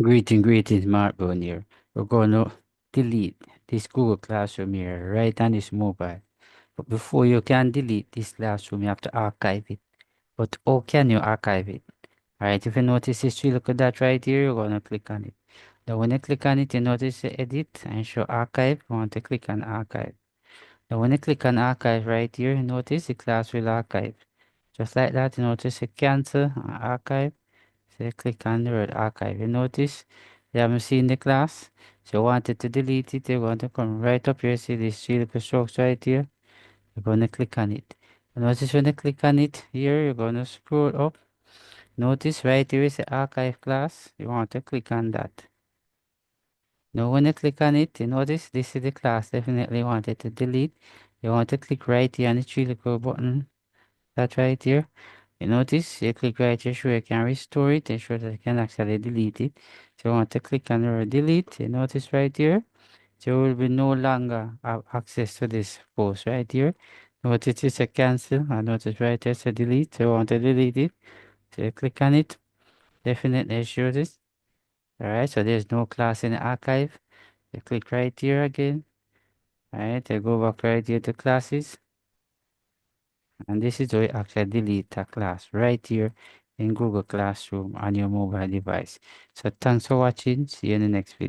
Greetings, Mark Bone here. We're going to delete this Google Classroom here right on this mobile. But before you can delete this classroom, you have to archive it. But how can you archive it? Alright, if you notice this three look at that right here, you're going to click on it. Now when you click on it, you notice the edit and show archive. You want to click on archive. Now when you click on archive right here, you notice the class will archive. Just like that, you notice a cancel archive. So you click on the word archive. You notice you haven't seen the class. So you wanted to delete it. You're going to come right up here. See these three little strokes right here. You're going to click on it. And notice when you click on it here, you're going to scroll up. Notice right here is the archive class. You want to click on that. Now when you click on it, you notice this is the class. Definitely wanted to delete. You want to click right here on the three little button. That right here. You notice you click right here, so you can restore it and show that you can actually delete it. So you want to click on the word delete. You notice right here, so you will be no longer have access to this post right here. Notice it's a cancel. I notice right here, so delete. So you want to delete it. So you click on it. Definitely show this. Alright, so there's no class in the archive. You click right here again. Alright, you go back right here to classes. And this is how you actually delete a class right here in Google Classroom on your mobile device. So thanks for watching. See you in the next video.